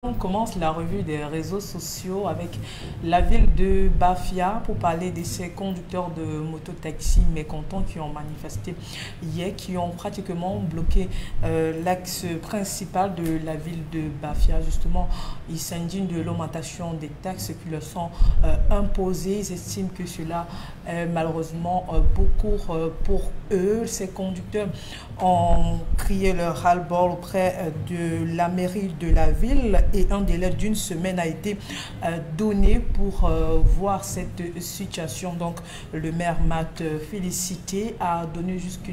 On commence la revue des réseaux sociaux avec la ville de Bafia pour parler de ces conducteurs de moto-taxi mécontents qui ont manifesté hier, qui ont pratiquement bloqué l'axe principal de la ville de Bafia. Justement, ils s'indignent de l'augmentation des taxes qui leur sont imposées. Ils estiment que cela est malheureusement beaucoup pour eux. Ces conducteurs ont crié leur ras-le-bol auprès de la mairie de la ville et un délai d'une semaine a été donné pour voir cette situation. Donc le maire Matt Félicité a donné jusqu'à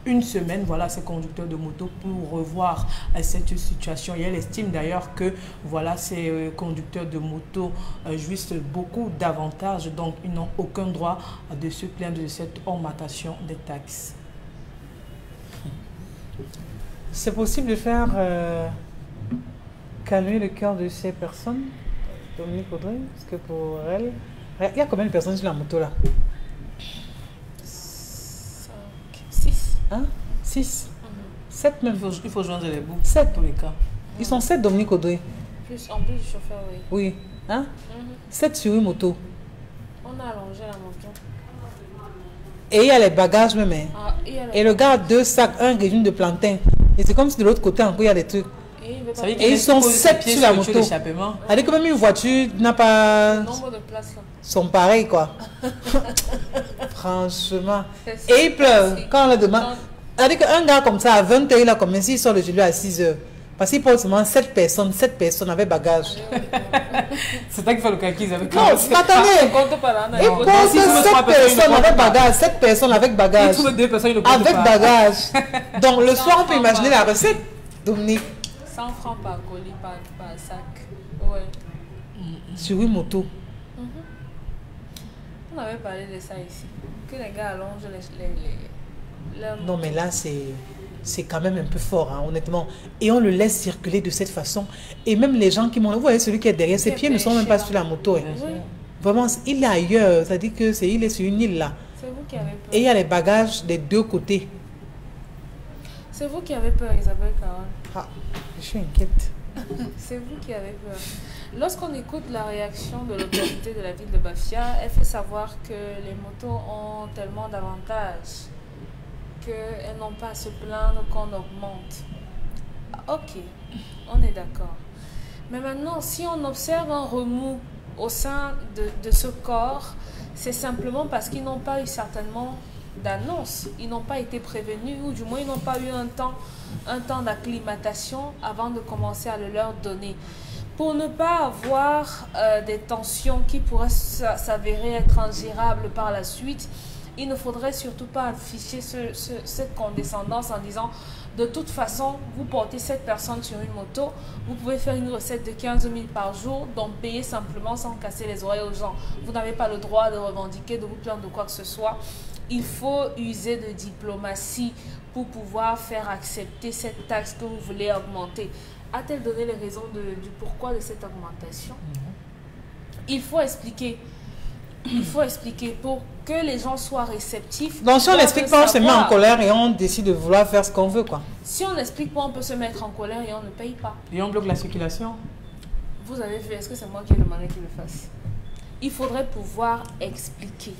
une semaine, voilà, ces conducteurs de moto pour revoir cette situation. Et elle estime d'ailleurs que voilà, ces conducteurs de moto jouissent beaucoup d'avantages, donc ils n'ont aucun droit de se plaindre de cette augmentation des taxes. C'est possible de faire calmer le cœur de ces personnes, Dominique Audrey, parce que pour elle, il y a combien de personnes sur la moto là? 5, 6. Hein? 6? 7 même. Il faut joindre les bouts. 7 tous les cas. Ils sont 7 Dominique Audrey. En plus du chauffeur, oui. Oui. Hein? 7 sur une moto. On a allongé la moto. Et il y a les bagages même. Hein. Ah, et le gars a 2 sacs, un régime de plantain. Et c'est comme si de l'autre côté encore il y a des trucs. Et ils sont 7 sur la moto. C'est-à-dire que même une voiture n'a pas... Le nombre de places là. Sont pareils quoi. Franchement. Et il pleure quand on le demande. C'est-à-dire qu'un gars comme ça à 20h, il a commencé, il sort de chez lui à 6h. Parce qu'il porte seulement 7 personnes avec bagage. C'est ça qu'il faut le calcul avec. Non, attendez. Il porte 7 personnes avec bagage, 7 personnes avec bagage. Avec bagage. Donc le soir, on peut imaginer la recette, Dominique. 100 francs par colis, par sac. Ouais. Sur une moto. On avait parlé de ça ici. Que les gars allongent les non, mais là, c'est quand même un peu fort, hein, honnêtement. Et on le laisse circuler de cette façon. Et même les gens qui m'ont... Vous voyez, celui qui est derrière, ses pieds ne sont même pas sur la moto. Hein. Oui. Vraiment, il est ailleurs. C'est-à-dire qu'il est sur une île, là. C'est vous qui avez peur. Et il y a les bagages des deux côtés. C'est vous qui avez peur, Isabelle Caron. Ah, je suis inquiète. C'est vous qui avez peur. Lorsqu'on écoute la réaction de l'autorité de la ville de Bafia, elle fait savoir que les motos ont tellement d'avantages qu'elles n'ont pas à se plaindre qu'on augmente. Ok, on est d'accord. Mais maintenant, si on observe un remous au sein de ce corps, c'est simplement parce qu'ils n'ont pas eu certainement d'annonce. Ils n'ont pas été prévenus, ou du moins ils n'ont pas eu un temps d'acclimatation avant de commencer à le leur donner. Pour ne pas avoir des tensions qui pourraient s'avérer être ingérables par la suite, il ne faudrait surtout pas afficher cette condescendance en disant de toute façon, vous portez 7 personnes sur une moto, vous pouvez faire une recette de 15 000 par jour, donc payez simplement sans casser les oreilles aux gens. Vous n'avez pas le droit de revendiquer, de vous plaindre de quoi que ce soit. Il faut user de diplomatie pour pouvoir faire accepter cette taxe que vous voulez augmenter. A-t-elle donné les raisons du pourquoi de cette augmentation? Il faut expliquer. Il faut expliquer pour que les gens soient réceptifs. Donc si on n'explique pas, on se met en colère et on décide de vouloir faire ce qu'on veut, quoi. Si on n'explique pas, on peut se mettre en colère et on ne paye pas. Et on bloque la circulation. Vous avez vu, est-ce que c'est moi qui ai demandé qu'il le fasse? Il faudrait pouvoir expliquer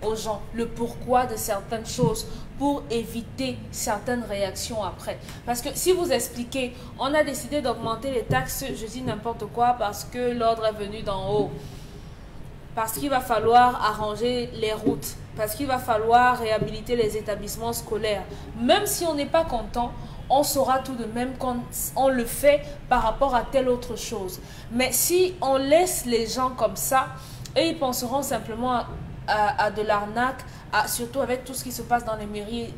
aux gens le pourquoi de certaines choses pour éviter certaines réactions après. Parce que si vous expliquez, on a décidé d'augmenter les taxes, je dis n'importe quoi, parce que l'ordre est venu d'en haut. Parce qu'il va falloir arranger les routes, parce qu'il va falloir réhabiliter les établissements scolaires. Même si on n'est pas content, on saura tout de même qu'on le fait par rapport à telle autre chose. Mais si on laisse les gens comme ça, et ils penseront simplement à de l'arnaque, surtout avec tout ce qui se passe dans les mairies,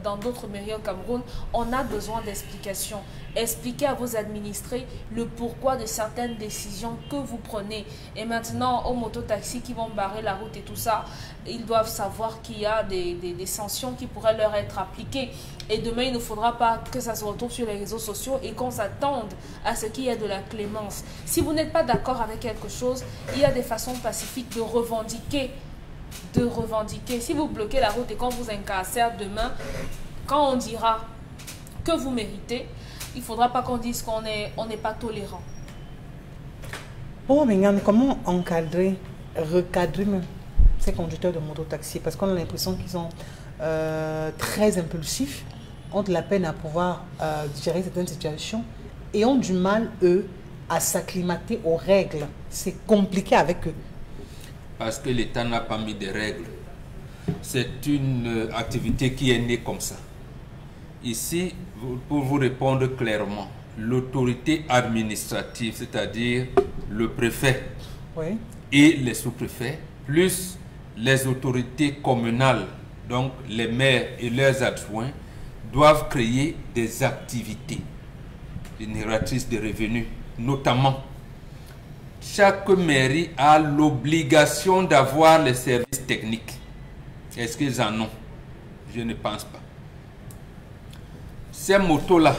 dans d'autres mairies au Cameroun, on a besoin d'explications. Expliquez à vos administrés le pourquoi de certaines décisions que vous prenez. Et maintenant, aux mototaxis qui vont barrer la route et tout ça, ils doivent savoir qu'il y a des sanctions qui pourraient leur être appliquées. Et demain, il ne faudra pas que ça se retrouve sur les réseaux sociaux et qu'on s'attende à ce qu'il y ait de la clémence. Si vous n'êtes pas d'accord avec quelque chose, il y a des façons pacifiques de revendiquer. Si vous bloquez la route et qu'on vous incarcère demain, quand on dira que vous méritez, il ne faudra pas qu'on dise qu'on n'est pas tolérant. Bon, mais comment encadrer, recadrer même ces conducteurs de moto-taxi? Parce qu'on a l'impression qu'ils sont très impulsifs, ont de la peine à pouvoir gérer certaines situations et ont du mal, eux, à s'acclimater aux règles. C'est compliqué avec eux. Parce que l'État n'a pas mis de règles. C'est une activité qui est née comme ça. Ici, pour vous répondre clairement, l'autorité administrative, c'est-à-dire le préfet et les sous-préfets, plus les autorités communales, donc les maires et leurs adjoints, doivent créer des activités génératrices de revenus, notamment. Chaque mairie a l'obligation d'avoir les services techniques. Est-ce qu'ils en ont? Je ne pense pas. Ces motos-là,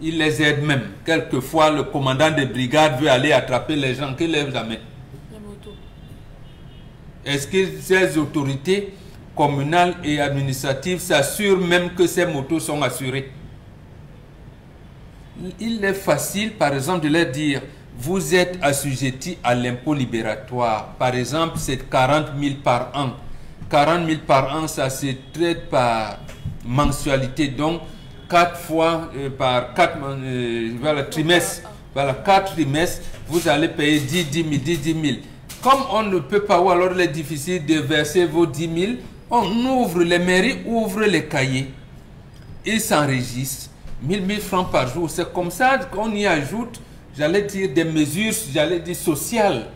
ils les aident même. Quelquefois, le commandant de brigade veut aller attraper les gens qui les amènent. Les motos. Est-ce que ces autorités communales et administratives s'assurent même que ces motos sont assurées? Il est facile, par exemple, de leur dire, vous êtes assujetti à l'impôt libératoire. Par exemple, c'est 40 000 par an. 40 000 par an, ça se traite par mensualité. Donc, 4 fois par 4 voilà, trimestres. Voilà, 4 trimestres, vous allez payer 10 000. Comme on ne peut pas, ou alors il est difficile de verser vos 10 000, on ouvre, les mairies ouvrent les cahiers. Ils s'enregistrent. 1000 francs par jour. C'est comme ça qu'on y ajoute, j'allais dire, des mesures, j'allais dire, sociales.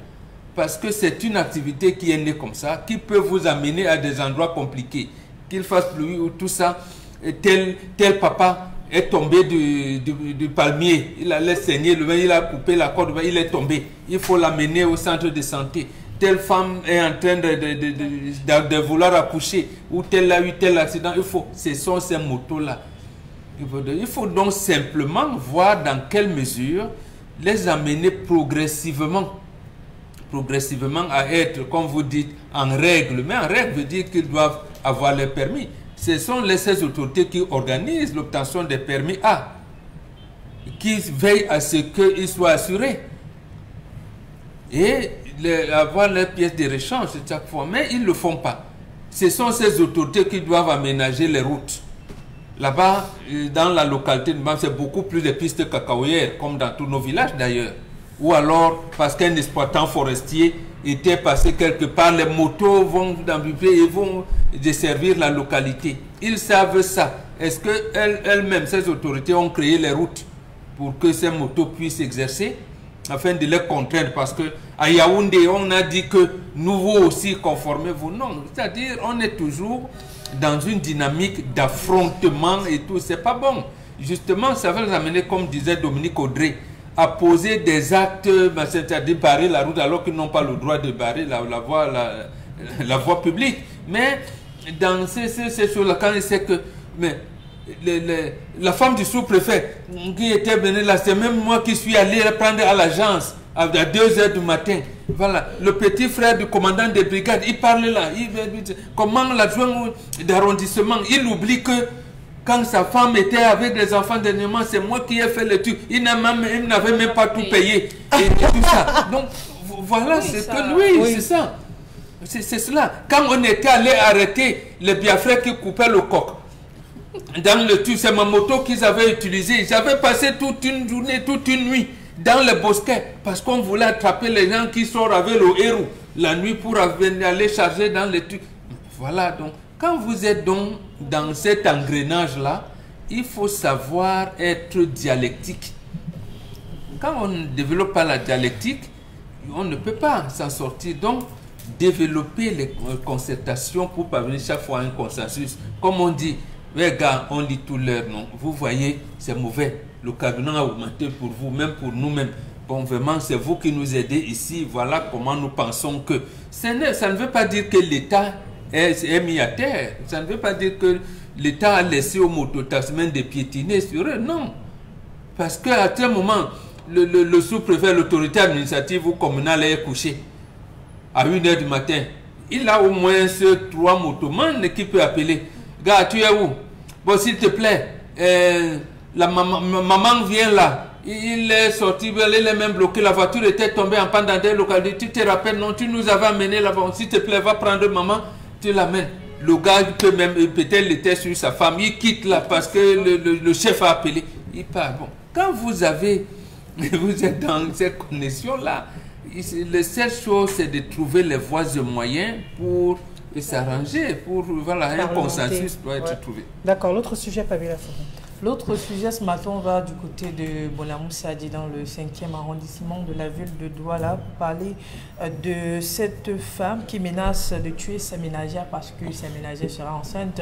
Parce que c'est une activité qui est née comme ça, qui peut vous amener à des endroits compliqués. Qu'il fasse pluie ou tout ça. Et tel papa est tombé du palmier. Il allait saigner, il a coupé la corde, il est tombé. Il faut l'amener au centre de santé. Telle femme est en train de vouloir accoucher. Ou telle a eu tel accident. Ce sont ces motos-là. Il faut donc simplement voir dans quelle mesure les amener progressivement à être, comme vous dites, en règle. Mais en règle veut dire qu'ils doivent avoir les permis. Ce sont ces autorités qui organisent l'obtention des permis A, qui veillent à ce qu'ils soient assurés et avoir leurs pièces de rechange chaque fois. Mais ils ne le font pas. Ce sont ces autorités qui doivent aménager les routes. Là-bas, dans la localité, c'est beaucoup plus de pistes cacaoyères, comme dans tous nos villages d'ailleurs. Ou alors, parce qu'un exploitant forestier était passé quelque part, les motos vont dans le pays et vont desservir la localité. Ils savent ça. Est-ce qu'elles-mêmes, ces autorités, ont créé les routes pour que ces motos puissent exercer, afin de les contraindre? Parce qu'à Yaoundé, on a dit que nous aussi conformez-vous. Non, c'est-à-dire on est toujours dans une dynamique d'affrontement et tout. C'est pas bon. Justement, ça va nous amener, comme disait Dominique Audrey, à poser des actes, c'est-à-dire barrer la route alors qu'ils n'ont pas le droit de barrer la voie publique. Mais dans ces choses-là, quand il sait que la femme du sous-préfet qui était venue là, c'est même moi qui suis allé la prendre à l'agence à 2 h du matin. Voilà, le petit frère du commandant des brigades, il parle là, comment l'adjoint d'arrondissement, il oublie que quand sa femme était avec des enfants dernièrement, c'est moi qui ai fait le truc. Il n'avait même pas tout payé. Et tout ça. Donc, voilà, oui, c'est que lui, oui. C'est ça. C'est cela. Quand on était allé arrêter les Biafrais qui coupaient le coq, dans le truc, c'est ma moto qu'ils avaient utilisée. J'avais passé toute une journée, toute une nuit dans les bosquets parce qu'on voulait attraper les gens qui sortent avec le héros la nuit pour aller charger dans les trucs. Voilà, donc, quand vous êtes donc dans cet engrenage-là, il faut savoir être dialectique. Quand on ne développe pas la dialectique, on ne peut pas s'en sortir. Donc, développer les concertations pour parvenir chaque fois à un consensus. Comme on dit, les gars, on lit tout leur nom. Vous voyez, c'est mauvais. Le carburant a augmenté pour vous, même pour nous-mêmes. Bon, vraiment, c'est vous qui nous aidez ici. Voilà comment nous pensons que... Ça ne veut pas dire que l'État est mis à terre. Ça ne veut pas dire que l'État a laissé aux mototaximens de piétiner sur eux. Non. Parce qu'à tel moment, le sous-préfet, l'autorité administrative ou communale est couché à 1 h du matin. Il a au moins 3 motomans qui peut appeler. Gars, tu es où? Bon, s'il te plaît, La maman vient là. Il est sorti, il est même bloqué. La voiture était tombée en panne dans des localités. Tu te rappelles, non, tu nous avais amené là-bas. S'il te plaît, va prendre maman, tu l'amènes. Le gars peut même, peut-être l'été sur sa femme. Il quitte là parce que le chef a appelé. Il part. Bon, quand vous êtes dans cette connexion-là, la seule chose, c'est de trouver les voies et moyens pour s'arranger, pour, voilà, un consensus doit être trouvé. D'accord, l'autre sujet, Fabiola Fogo. L'autre sujet, ce matin, on va du côté de Bolamou Sadi, dans le 5e arrondissement de la ville de Douala, pour parler de cette femme qui menace de tuer sa ménagère parce que sa ménagère sera enceinte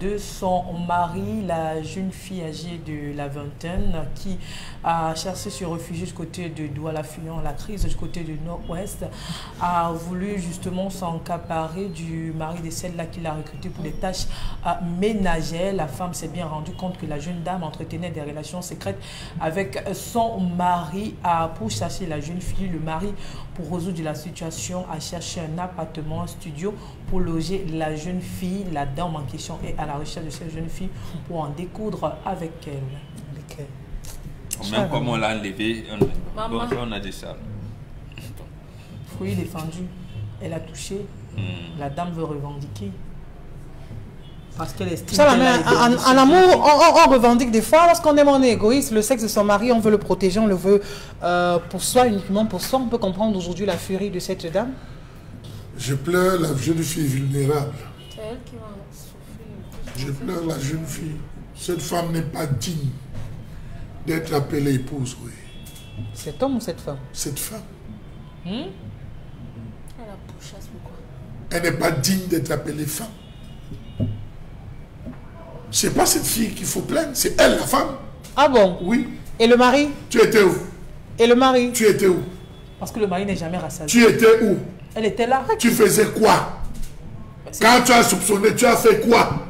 de son mari, la jeune fille âgée de la vingtaine, qui a cherché à se réfugier du côté de Douala, fuyant la crise du côté du nord-ouest, a voulu justement s'encaparer du mari de celle-là qui l'a recruté pour des tâches ménagères. La femme s'est bien rendue compte que la jeune dame entretenait des relations secrètes avec son mari. Pour chercher la jeune fille, le mari, pour résoudre la situation, a cherché un appartement, un studio pour loger la jeune fille. La dame en question est à la recherche de cette jeune fille pour en découdre avec elle. Même comme on l'a enlevé, on a dit ça. Fruit défendu, elle a touché, la dame veut revendiquer. Parce qu'elle estime en amour, on revendique des fois, lorsqu'on aime, on est égoïste, le sexe de son mari, on veut le protéger, on le veut pour soi, uniquement pour soi. On peut comprendre aujourd'hui la furie de cette dame. Je pleure la jeune fille vulnérable. C'est elle qui va souffrir. Je pleure la jeune fille. Cette femme n'est pas digne d'être appelée épouse, oui. Cet homme ou cette femme? Cette femme. Elle a pourchasse ou quoi? Elle n'est pas digne d'être appelée femme. C'est pas cette fille qu'il faut plaindre, c'est elle la femme. Ah bon? Oui. Et le mari? Tu étais où? Et le mari? Tu étais où? Parce que le mari n'est jamais rassasié. Tu étais où? Elle était là. Tu faisais quoi? Quand tu as soupçonné, tu as fait quoi?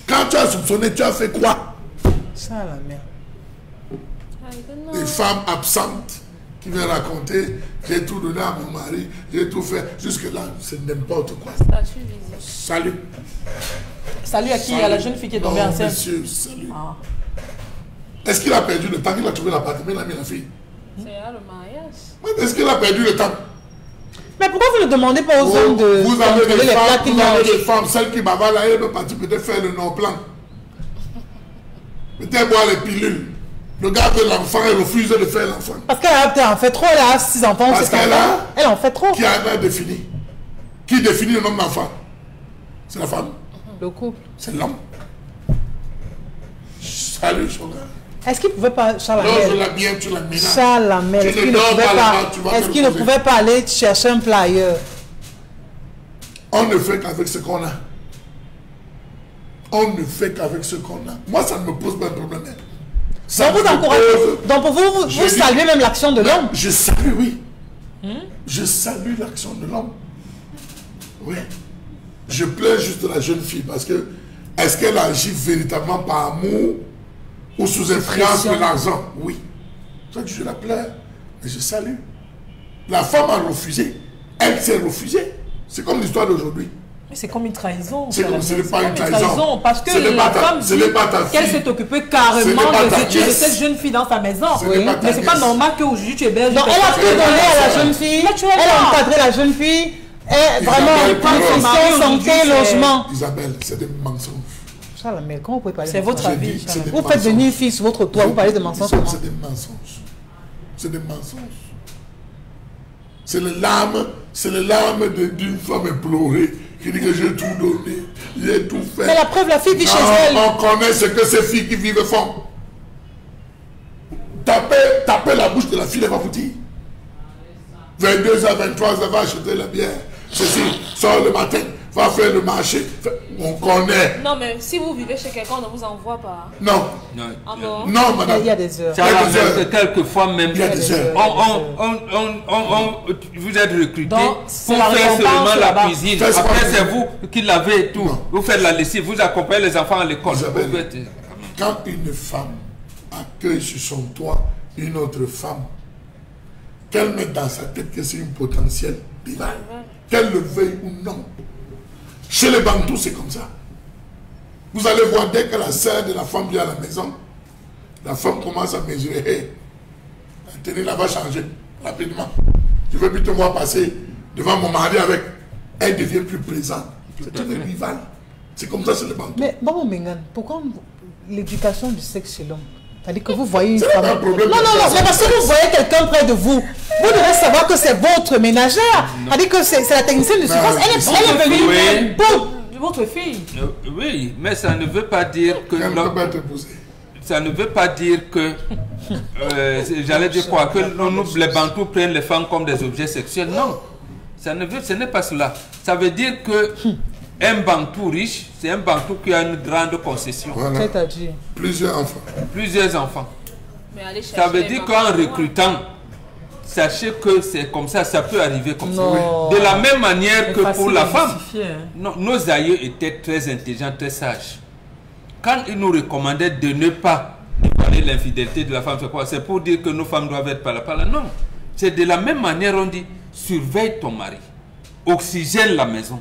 Quand tu as soupçonné, tu as fait quoi? Ça la merde. Des femmes absentes qui viennent raconter, j'ai tout donné à mon mari, j'ai tout fait. Jusque-là, c'est n'importe quoi. Salut. Salut à qui? À la jeune fille qui est tombée enceinte. Monsieur, salut. Est-ce qu'il a perdu le temps qu'il a trouvé l'appartement, il a mis la fille? C'est là le mariage. Est-ce qu'il a perdu le temps? Mais pourquoi vous ne demandez pas aux hommes de vous avez des femmes, qui vous avez des femmes, celle qui m'avale là, elle peut partir peut-être faire le non-plan. Peut-être boire les pilules. Le gars veut l'enfant, elle refuse de faire l'enfant. Parce qu'elle en fait trop, elle a 6 enfants. Parce qu'elle a... Elle en fait trop. Qui a défini? Qui définit le nombre d'enfants? C'est la femme. Le couple. C'est l'homme. Salut, son gars. Est-ce qu'il ne pouvait pas, Charles Non, Amel, je l'aime bien, tu la menaces. Charles Amel, est-ce qu'il ne pouvait pas aller chercher un plat ailleurs? On ne fait qu'avec ce qu'on a. On ne fait qu'avec ce qu'on a. Moi, ça ne me pose pas de problème. Ça donc, vous encouragez, donc pour vous, vous saluez même l'action de l'homme? Je salue, oui. Je salue l'action de l'homme. Oui. Je plains juste la jeune fille parce que est-ce qu'elle agit véritablement par amour ou sous influence de l'argent? Oui. C'est ça que je la plains. Mais je salue. La femme a refusé. Elle s'est refusée. C'est comme l'histoire d'aujourd'hui. Mais c'est comme une trahison. Ce n'est pas une trahison. Parce que la femme dit qu'elle s'est occupée carrément des études de cette jeune fille dans sa maison. Mais c'est pas normal qu'aujourd'hui tu héberges. Donc elle a tout donné à la jeune fille. Elle a encadré la jeune fille. Et vraiment, nutrition, santé, logement. Isabelle, c'est des mensonges. Charles, mais comment vous pouvez parler de mensonges? C'est votre avis. Vous faites venir une fille sur votre toit, vous parlez de mensonges. C'est des mensonges. C'est des mensonges. C'est les larmes d'une femme éplorée qui dit que j'ai tout donné, j'ai tout fait. Mais la preuve, la fille vit chez elle. On connaît ce que ces filles qui vivent font. Tapez la bouche de la fille, elle va vous dire. 22h, 23h, va acheter la bière. Ceci, sort le matin, va faire le marché. On connaît. Non, mais si vous vivez chez quelqu'un, on ne vous envoie pas. Non. Ah bon? Non, madame. Il y a des heures. Quelquefois même. Il y a des heures. Vous êtes recruté pour la faire seulement la là-bas. cuisine. Après, c'est vous qui l'avez et tout. Non. Vous faites la lessive, vous accompagnez les enfants à l'école. Quand une femme accueille sur son toit une autre femme, qu'elle met dans sa tête que c'est une potentielle rivale, qu'elle le veuille ou non. Chez les Bantous, c'est comme ça. Vous allez voir, dès que la sœur de la femme vient à la maison, la femme commence à mesurer. Hey, la tenue là va changer rapidement. Je veux plus te voir passer devant mon mari avec. Elle devient plus présente. C'est une rivale. C'est comme ça, c'est le banc. Mais bon, Mengan, pourquoi l'éducation du sexe chez l'homme? C'est-à-dire que vous voyez une C'est femme. pas un problème. Non, mais parce que vous voyez quelqu'un près de vous, vous devez savoir que c'est votre ménagère. C'est-à-dire que c'est la technicienne de surface. Elle est venue. Oui. Boum. Votre fille. Oui, mais ça ne veut pas dire que... Elle ne peut pas te pousser. Ça ne veut pas dire que... J'allais dire quoi? Que les Bantous prennent les femmes comme des objets sexuels. Non. Ce n'est pas cela. Ça veut dire que un Bantou riche, c'est un Bantou qui a une grande concession. Voilà. C'est-à-dire Plusieurs enfants. Plusieurs enfants. Mais allez Ça chercher veut les dire mamans. qu'en recrutant, sachez que c'est comme ça, ça peut arriver comme Non. ça. De la même manière que Facile pour la à femme. justifier, hein. Non, nos aïeux étaient très intelligents, très sages. Quand ils nous recommandaient de ne pas parler de l'infidélité de la femme, c'est quoi? C'est pour dire que nos femmes doivent être par là. Non. C'est de la même manière, on dit, surveille ton mari. Oxygène la maison.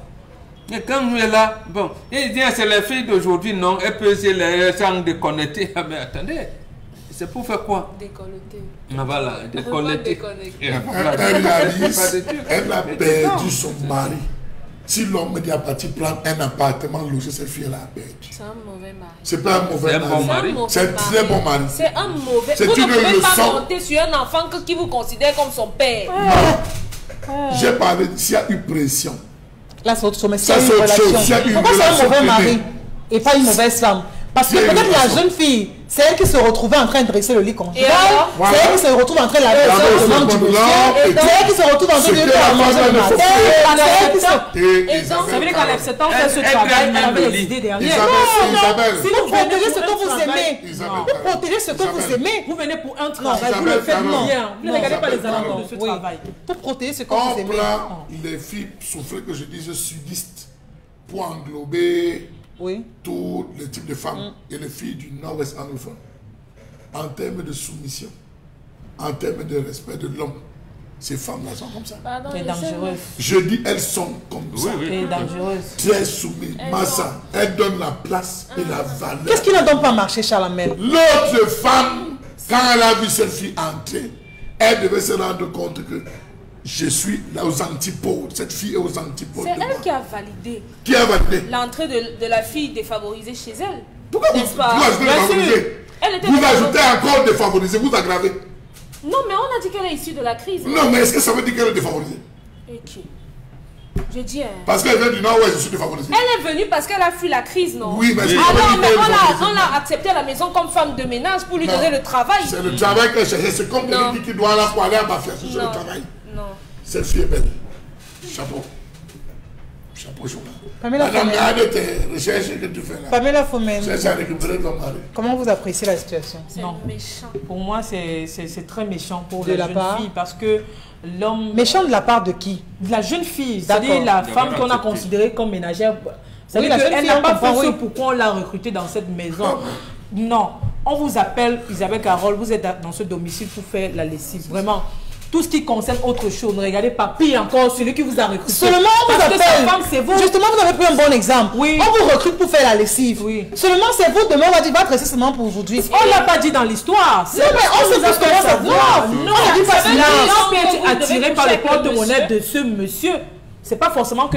Et quand nous est là, bon, il dit, c'est la fille d'aujourd'hui, non, elle peut se les sans déconnecter. Ah, mais attendez, c'est pour faire quoi? Décolleté. Ah, voilà, déconnecter. Déconnecter. Elle réalise, elle a perdu son mari. Si l'homme est parti prendre un appartement logé, cette fille-là a perdu. C'est un mauvais mari. C'est pas un mauvais C'est un bon mari. mari. C'est un très bon mari. C'est un mauvais. C'est Vous ne une pouvez pas leçon. compter sur un enfant qui vous considère comme son père. J'ai parlé s'il y a eu pression. là, c'est autre chose. Mais Ça, s'il y c'est a une autre chose. relation, S'il y a une pourquoi c'est un relation mauvais privée. mari et pas une mauvaise femme? Parce que S'il y a une peut-être la relation. jeune fille, c'est elle qui se retrouvait en train de dresser le lit conjugal. Et alors? C'est elle qui se retrouve en train de laver Et le alors, demande du c'est monsieur. bon, C'est elle qui se retrouve en train ce de que lui la faire manger femme le ne faut matin. pas. C'est elle qui se... Et Et donc, Ça veut dire qu'en acceptant Elle- faire ce elle travail, gagne elle même avait le les lit. idées derrière. Isabelle, Si Vous vous venez protégez ce pour que un vous travail, aimez. Isabelle, Vous protégez ce que vous Isabelle. aimez. vous venez pour un Non, travail, vous Isabelle, le faites pardon. bien. Vous ne Non, regardez pas les Isabelle, alentours de ce Oui. travail. Pour protéger ce que on vous aimez. prend les filles souffrées que je disais sudistes pour englober Oui. tous les types de femmes et les filles du nord-ouest anglophone. En termes de soumission, en termes de respect de l'homme, ces femmes-là sont comme ça. Pardon, C'est laissez-moi. dangereux. Je dis, elles sont comme ça. C'est dangereux. Très soumises. Massa, elles donnent la place et la valeur. Qu'est-ce qui n'a donc pas marché, Charlamel? L'autre femme, quand elle a vu cette fille entrer, elle devait se rendre compte que je suis là aux antipodes. Cette fille est aux antipodes. C'est de moi. elle qui a validé Qui a validé? l'entrée de la fille défavorisée chez elle. Pourquoi vous, N'est-ce pas? vous ajoutez Bien sûr. défavorisé? Elle était Vous défavorisée. ajoutez encore défavorisé, vous aggravez. Non, mais on a dit qu'elle est issue de la crise. Non, mais est-ce que ça veut dire qu'elle est défavorisée? Ok. Je dis, hein. Parce qu'elle vient du nord, ouais, je suis défavorisée. Elle est venue parce qu'elle a fui la crise, non? Oui, mais est-ce que Alors, ça veut mais dire qu'elle est défavorisée? on l'a acceptée à la maison comme femme de ménage pour lui Non. donner le travail. C'est le travail qu'elle cherchait. C'est comme Non. quelqu'un qui doit là pour aller à Bafia. C'est le Non. travail. Non. Cette fille est belle. Chapeau. Chapeau, chapeau. Pamela Madame, Fomen. regarde tes recherches que tu fais là. Pamela Fomen, Cherche à récupérer ton mari. comment vous appréciez la situation? C'est Non. méchant. Pour moi, c'est très méchant pour De la la jeune part fille parce que l'homme... Méchant de la part de qui? La jeune fille, c'est-à-dire D'accord. la femme qu'on a accepté. considérée comme ménagère, c'est-à-dire Oui, la jeune qu'elle fille, n'a on pas comprend, fait ce oui. pourquoi on l'a recrutée dans cette maison. Non, on vous appelle Isabelle Carole, vous êtes dans ce domicile pour faire la lessive. Vraiment, tout ce qui concerne autre chose, ne regardez pas. Pire encore, celui qui vous a recruté. Seulement on vous Parce que sa appelle. femme, c'est vous. Justement, vous avez pris un bon exemple. Oui. On vous recrute pour faire la lessive. Oui. Seulement c'est vous, demain on va dire va dresser seulement pour aujourd'hui. On ne l'a pas dit dans l'histoire. Non, mais on sait plus comment ça voit. Non, On a dit pas l'homme silence. peut être Vous attiré devez par le coucher avec le porte-monnaie monsieur. de ce monsieur. C'est pas forcément que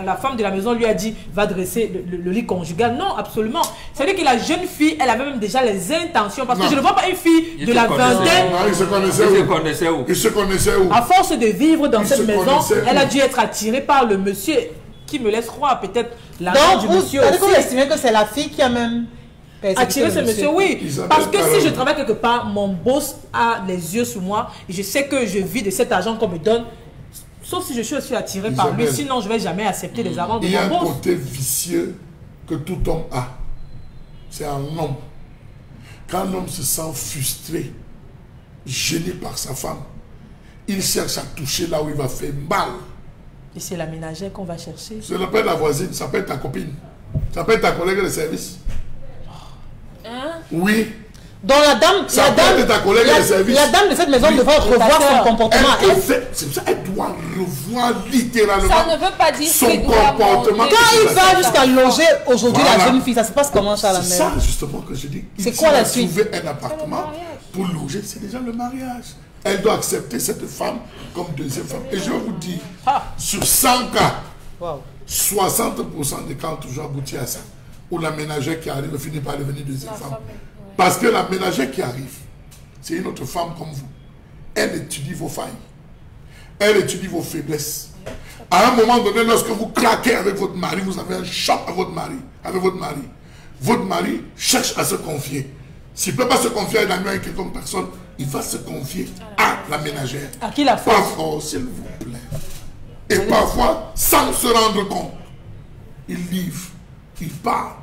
la femme de la maison lui a dit va dresser le lit conjugal. Non, absolument. C'est-à-dire que la jeune fille, elle avait même déjà les intentions. Parce que Non. je ne vois pas une fille Il de se la connaissait. vingtaine. Non, ils se connaissaient Ils se où? connaissaient où? Ils se connaissaient où? À force de vivre dans Ils cette se maison, connaissaient elle a où? dû être attirée par le monsieur qui me laisse croire peut-être la Donc, du vous monsieur vous aussi. estimez que c'est la fille qui a même Attirer ce monsieur, oui. Isabelle Parce que Carole. si je travaille quelque part, mon boss a les yeux sur moi et je sais que je vis de cet argent qu'on me donne. Sauf si je suis aussi attiré par lui, Isabelle. sinon je ne vais jamais accepter les argent de Il y a un mon boss. côté vicieux que tout homme a. C'est un homme. Quand l'homme se sent frustré, gêné par sa femme, il cherche à toucher là où il va faire mal. Et c'est la ménagère qu'on va chercher. Ça peut être la voisine, ça peut être ta copine, ça peut être ta collègue de service. Hein? Oui, Donc la dame, Ça peut être ta collègue de service. la dame de cette maison devrait revoir son comportement. Elle doit revoir littéralement Ça ne veut pas dire son qu'il doit comportement. manger. Quand il va jusqu'à loger aujourd'hui Voilà. la jeune fille, ça se passe comment ça à la C'est ça mère? justement que je dis. C'est quoi la suite? Trouver un appartement pour loger, c'est déjà le mariage. Elle doit accepter cette femme comme deuxième femme. Et je vais vous dire, sur 100 cas, Wow. 60% des cas ont toujours abouti à ça. Où la ménagère qui arrive finit par devenir deuxième femme. Parce que la ménagère qui arrive, c'est une autre femme comme vous. Elle étudie vos failles. Elle étudie vos faiblesses. À un moment donné, lorsque vous craquez avec votre mari, vous avez un choc avec votre mari. Votre mari cherche à se confier. S'il ne peut pas se confier à une amie, à quelconque personne, il va se confier à la ménagère. À qui la faute? Parfois, s'il vous plaît. Et parfois, sans se rendre compte, il livre, il part.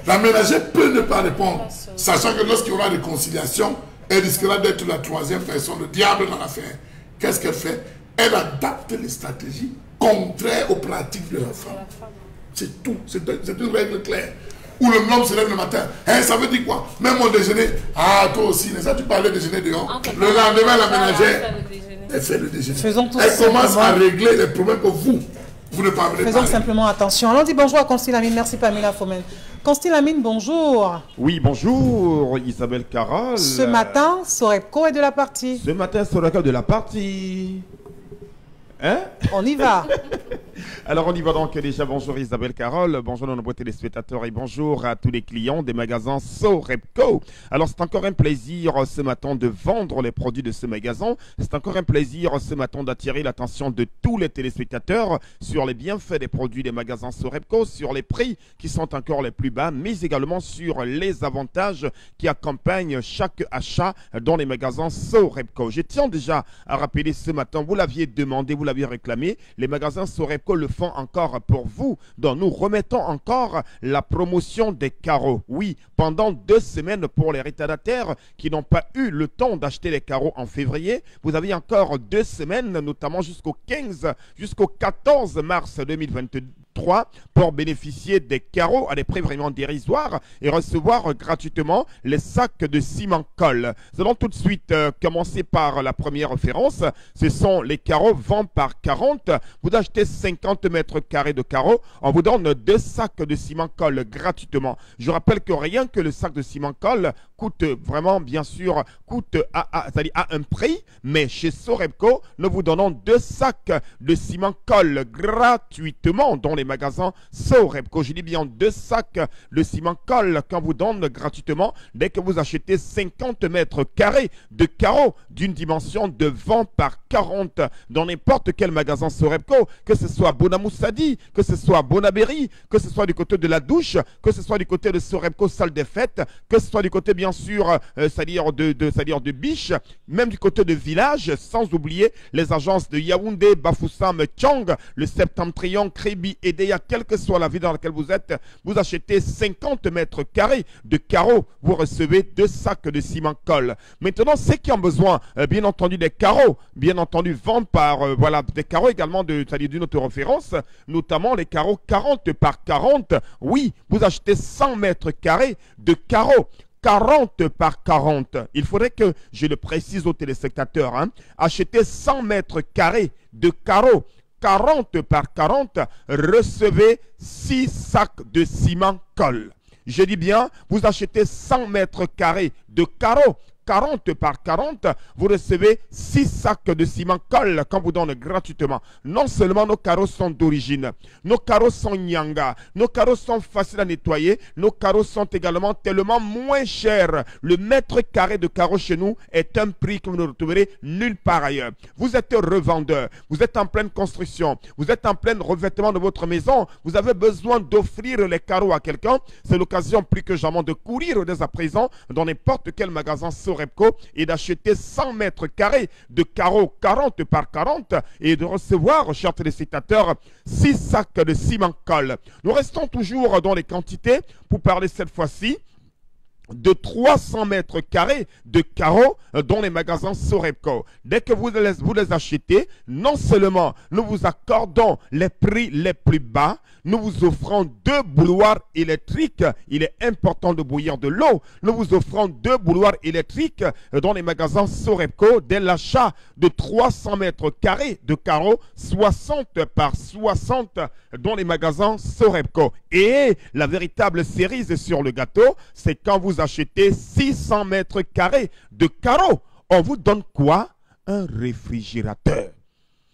La ménagère peut ne pas répondre, sachant que lorsqu'il y aura réconciliation, elle risquera d'être la troisième personne, le diable dans l'affaire. Qu'est-ce qu'elle fait? Elle adapte les stratégies contraires aux pratiques de la femme. C'est tout, c'est une règle claire. Où l'homme se lève le matin, hein, ça veut dire quoi? Même au déjeuner, ah toi aussi, ça tu parlais déjeuner dehors. Le lendemain, la ménagère, elle fait le déjeuner. Elle commence à régler les problèmes que vous ne parvenez pas. Faisons simplement attention. Alors on dit bonjour à Constille Lamine. Merci Pamela Fomen. Constille Lamine, bonjour. Oui, bonjour Isabelle Caral. Ce matin, Sorepco est de la partie. Ce matin, Sorepco de la partie. Hein? On y va. Alors on y va donc déjà. Bonjour Isabelle Carole, bonjour nos nombreux téléspectateurs et bonjour à tous les clients des magasins Sorepco. Alors c'est encore un plaisir ce matin de vendre les produits de ce magasin. C'est encore un plaisir ce matin d'attirer l'attention de tous les téléspectateurs sur les bienfaits des produits des magasins Sorepco, sur les prix qui sont encore les plus bas, mais également sur les avantages qui accompagnent chaque achat dans les magasins Sorepco. Je tiens déjà à rappeler ce matin, vous l'aviez demandé, vous l'aviez réclamé, les magasins Sorepco le font encore pour vous. Donc nous remettons encore la promotion des carreaux. Oui, pendant 2 semaines pour les retardataires qui n'ont pas eu le temps d'acheter les carreaux en février, vous avez encore 2 semaines, notamment jusqu'au 14 mars 2023 pour bénéficier des carreaux à des prix vraiment dérisoires et recevoir gratuitement les sacs de ciment colle. Nous allons tout de suite commencer par la première référence. Ce sont les carreaux 20 par 40. Vous achetez 50 mètres carrés de carreaux, on vous donne 2 sacs de ciment colle gratuitement. Je rappelle que rien que le sac de ciment colle coûte vraiment, bien sûr, à un prix, mais chez Sorepco, nous vous donnons 2 sacs de ciment colle gratuitement dans les magasins Sorepco. Je dis bien 2 sacs de ciment colle qu'on vous donne gratuitement dès que vous achetez 50 mètres carrés de carreaux d'une dimension de 20 par 40 dans n'importe quel magasin Sorepco, que ce soit Bonamoussadi, que ce soit Bonabéry, que ce soit du côté de la douche, que ce soit du côté de Sorepco salle des fêtes, que ce soit du côté bien sûr, c'est-à-dire de Biche, même du côté de Village, sans oublier les agences de Yaoundé, Bafoussam, Tchang, le Septentrion, Kribi, Edea, quelle que soit la ville dans laquelle vous êtes, vous achetez 50 mètres carrés de carreaux, vous recevez 2 sacs de ciment colle. Maintenant, ceux qui ont besoin, bien entendu, des carreaux, bien entendu, vendent par, voilà, des carreaux également c'est-à-dire d'une autre référence, notamment les carreaux 40 par 40. Oui, vous achetez 100 mètres carrés de carreaux. 40 par 40. Il faudrait que je le précise aux téléspectateurs. Hein. Achetez 100 mètres carrés de carreaux. 40 par 40, recevez 6 sacs de ciment colle. Je dis bien, vous achetez 100 mètres carrés de carreaux. 40 par 40, vous recevez 6 sacs de ciment colle qu'on vous donne gratuitement. Non seulement nos carreaux sont d'origine, nos carreaux sont nyanga, nos carreaux sont faciles à nettoyer, nos carreaux sont également tellement moins chers. Le mètre carré de carreaux chez nous est un prix que vous ne retrouverez nulle part ailleurs. Vous êtes revendeur, vous êtes en pleine construction, vous êtes en plein revêtement de votre maison, vous avez besoin d'offrir les carreaux à quelqu'un. C'est l'occasion plus que jamais de courir dès à présent dans n'importe quel magasin Sorepco et d'acheter 100 mètres carrés de carreaux 40 par 40 et de recevoir, chers téléspectateurs, 6 sacs de ciment colle. Nous restons toujours dans les quantités pour parler cette fois-ci de 300 mètres carrés de carreaux dans les magasins Sorepco. Dès que vous les achetez, non seulement nous vous accordons les prix les plus bas, nous vous offrons 2 bouilloires électriques. Il est important de bouillir de l'eau. Nous vous offrons 2 bouilloires électriques dans les magasins Sorepco dès l'achat de 300 mètres carrés de carreaux 60 par 60 dans les magasins Sorepco. Et la véritable cerise sur le gâteau, c'est quand vous achetez 600 mètres carrés de carreaux. On vous donne quoi? Un réfrigérateur.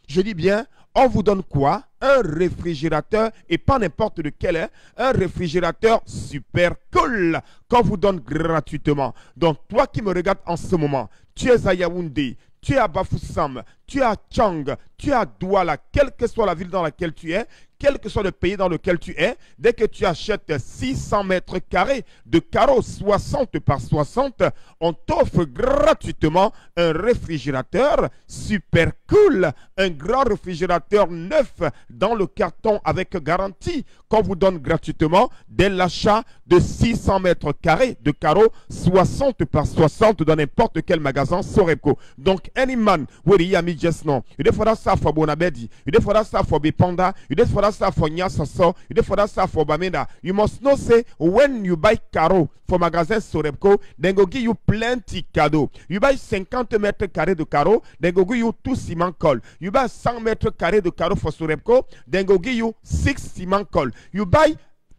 Je dis bien, on vous donne quoi? Un réfrigérateur, et pas n'importe lequel, hein? Un réfrigérateur super cool qu'on vous donne gratuitement. Donc toi qui me regardes en ce moment, tu es à Yaoundé, tu es à Bafoussam, tu es à Tchang, tu es à Douala, quelle que soit la ville dans laquelle tu es, quel que soit le pays dans lequel tu es, dès que tu achètes 600 mètres carrés de carreaux 60 par 60, on t'offre gratuitement un réfrigérateur super cool, un grand réfrigérateur neuf dans le carton avec garantie qu'on vous donne gratuitement dès l'achat de 600 mètres carrés de carreaux 60 par 60 dans n'importe quel magasin Sorepco. Donc, any man, where he ami just now, you dey for that stuff for Bonabedi, you dey for that stuff for Bipanda, you dey for that stuff for Nyasaso, you dey for that stuff for Bamenda. You must know, say, when you buy carreau for magasin Sorepco, then go give you plenty cadeau. You buy 50 mètres carrés de carreau, then go give you 2 ciment colle. You buy 100 mètres carrés de carreau for Sorepco, then go give you 6 ciment colle. You buy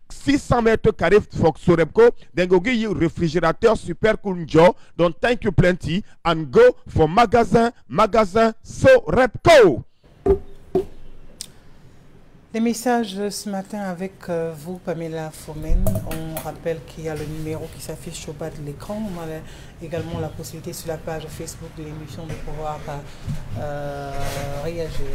600 mètres carrés for Sorepco, then go give you réfrigérateur super cool Joe. Don't thank you plenty and go for magasin Sorepco. Les messages ce matin avec vous, Pamela Fomen. On rappelle qu'il y a le numéro qui s'affiche au bas de l'écran. On a également la possibilité sur la page Facebook de l'émission de pouvoir réagir.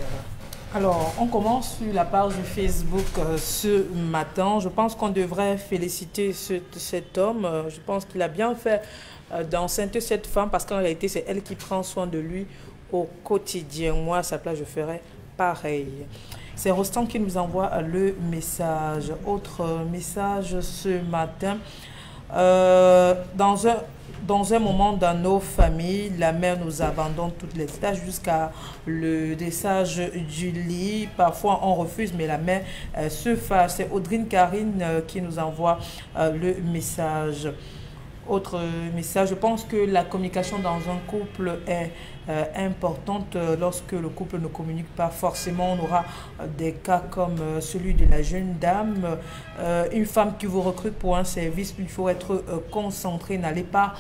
Alors, on commence sur la page Facebook ce matin. Je pense qu'on devrait féliciter cet homme. Je pense qu'il a bien fait d'enceinte cette femme parce qu'en réalité, c'est elle qui prend soin de lui au quotidien. Moi, à sa place, je ferais pareil. C'est Rostand qui nous envoie le message. Autre message ce matin. Dans un moment dans nos familles, la mère nous abandonne toutes les tâches jusqu'à le dressage du lit. Parfois, on refuse, mais la mère se fâche. C'est Audrine Karine qui nous envoie le message. Autre message, je pense que la communication dans un couple est importante. Lorsque le couple ne communique pas, forcément on aura des cas comme celui de la jeune dame. Une femme qui vous recrute pour un service, il faut être concentré, n'allez pas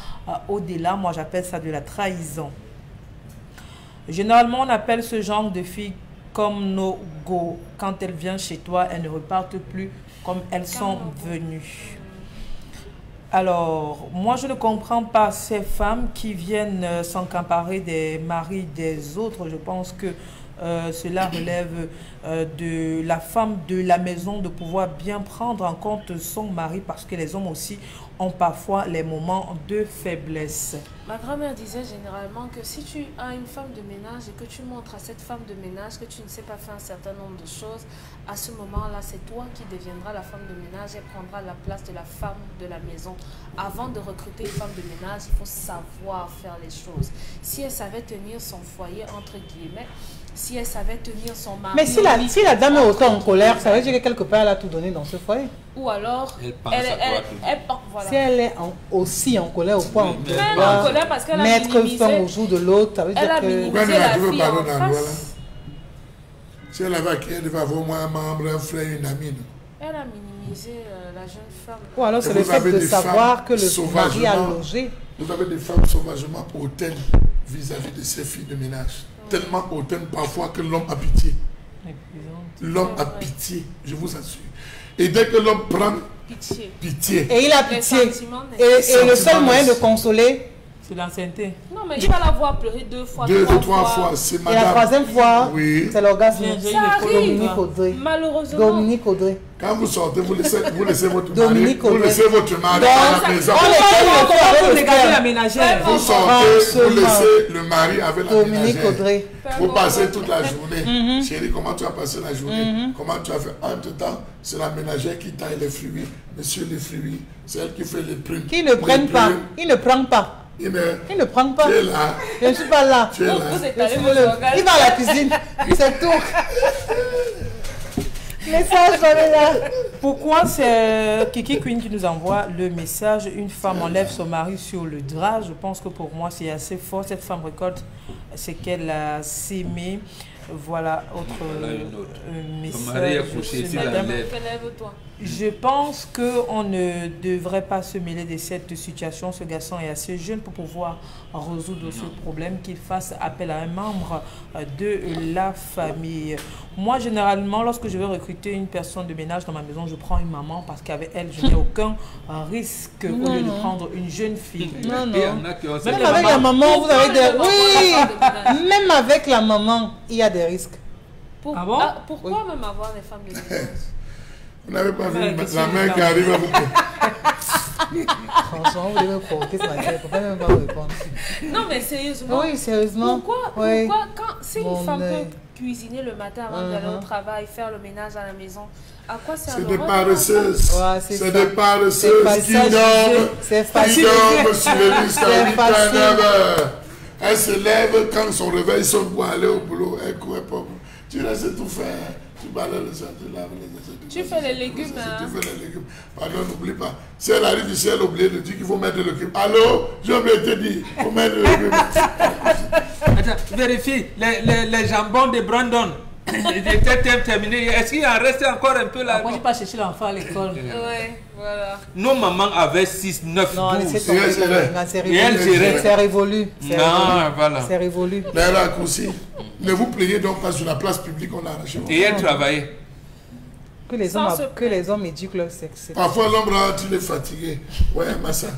au-delà. Moi j'appelle ça de la trahison. Généralement on appelle ce genre de filles comme no go. Quand elles viennent chez toi, elles ne repartent plus comme elles sont venues. Alors, moi, je ne comprends pas ces femmes qui viennent s'emparer des maris des autres. Je pense que cela relève de la femme de la maison de pouvoir bien prendre en compte son mari parce que les hommes aussi ont parfois les moments de faiblesse. Ma grand-mère disait généralement que si tu as une femme de ménage et que tu montres à cette femme de ménage que tu ne sais pas faire un certain nombre de choses, à ce moment-là, c'est toi qui deviendras la femme de ménage et prendras la place de la femme de la maison. Avant de recruter une femme de ménage, il faut savoir faire les choses. Si elle savait tenir son foyer, entre guillemets, si elle savait tenir son mari... Mais si la dame est autant en colère, ça veut dire que quelque part elle a tout donné dans ce foyer. Ou alors, voilà. Si elle est aussi en colère au point parce qu'elle a mettre fin au jour de l'autre, ça veut dire que... Si elle avait acquis, elle devait avoir au moins un membre, un frère, une amie. Elle a minimisé la jeune femme. Ou alors c'est le fait de savoir que le mari a logé. Vous avez des femmes sauvagement hautaines vis-à-vis de ces filles de ménage. Tellement hautaines parfois que l'homme a pitié. L'homme a pitié, je vous assure. Et dès que l'homme prend pitié. Et il a pitié. Et le seul moyen de consoler, C'est l'ancienneté. Non, mais il va la voir pleurer 2 fois, 3 fois. C'est Et la madame. troisième fois, Oui. c'est l'orgasme. J'ai eu Ça le arrive. Dominique Audrey. Malheureusement. Dominique Audrey. Quand vous sortez, vous laissez votre mari. Dominique Vous Audrey. laissez votre mari Donc, à la maison. Comment vous dégagez la ménagère? Vous sortez, vous laissez le mari avec la Dominique ménagère. Audrey. Vous passez toute la journée. Chérie, comment tu as passé la journée? Comment tu as fait? Entre-temps, c'est la ménagère qui taille les fruits. Monsieur les fruits, c'est elle qui fait les prunes. Qui ne prennent pas. Il ne prend pas. Il Il ne prend pas. Tu es là. Je ne suis pas là. Tu es là. Vous êtes Je allé suis vos le- organes. Il va à la cuisine. C'est tout. Message, on est là. Pourquoi c'est Kiki Queen qui nous envoie le message? Une femme enlève son mari sur le drap. Je pense que pour moi c'est assez fort. Cette femme récolte ce qu'elle a sémé. Voilà Voilà une autre. message. Ton mari est couché ce ici, matin. la lève. Lève-toi. Je pense qu'on ne devrait pas se mêler de cette situation. Ce garçon est assez jeune pour pouvoir résoudre ce problème, qu'il fasse appel à un membre de la famille. Moi, généralement, lorsque je veux recruter une personne de ménage dans ma maison, je prends une maman parce qu'avec elle, je n'ai aucun risque au lieu de prendre une jeune fille. Non, Et il y non. en a qui ont Même les avec la mamans. maman, vous avez des... Pourquoi Oui. les mamans Même avec la maman, il y a des risques. Ah bon? Pourquoi même avoir des femmes de ménage? Vous n'avez pas vu Ouais, la qu'est-ce main que qui arrive à vous. Franchement, vous devez me provoquer ce matin. Il ne faut pas même pas vous répondre. Non, mais sérieusement. Oui, sérieusement. Pourquoi quand si Mon une femme œil. peut cuisiner le matin avant d'aller au travail, faire le ménage à la maison, à quoi ça C'est des paresseuses. Ouais, c'est C'est ça. des paresseuses C'est qui facile. dorment. C'est Qui facile. dorment sur le lit jusqu'à C'est 8 à facile. 9 heures. Elle se lève quand son réveil sonne pour aller au boulot. Elle court pas. Tu laisses tout faire. Tu balayes le sol, tu laves les assiettes. Tu fais les légumes, hein. Tu fais les légumes. Pardon, n'oublie pas. Si elle arrive ici, elle a oublié de dire qu'il faut mettre le légume. Allô? J'ai oublié de te dire. Il faut mettre le légume. Attends, vérifie. Les jambons de Brandon. Ils étaient terminés. Est-ce qu'il en reste encore un peu là? Moi, je n'ai pas cherché l'enfant à l'école. Ouais, voilà. Nos mamans avaient 6, 9, Non, 12. laissez tomber. elle gérait. Non, c'est Et elle révolu. gérait. C'est révolu. C'est Non, révolu. voilà. C'est révolu. Les raccourcis. Ne vous plaignez donc pas sur la place publique, on a arraché. Et elle travaillait. Que les Sans se hommes éduquent leur sexe. Parfois, l'homme rentre, il est fatigué. Ouais, Massa,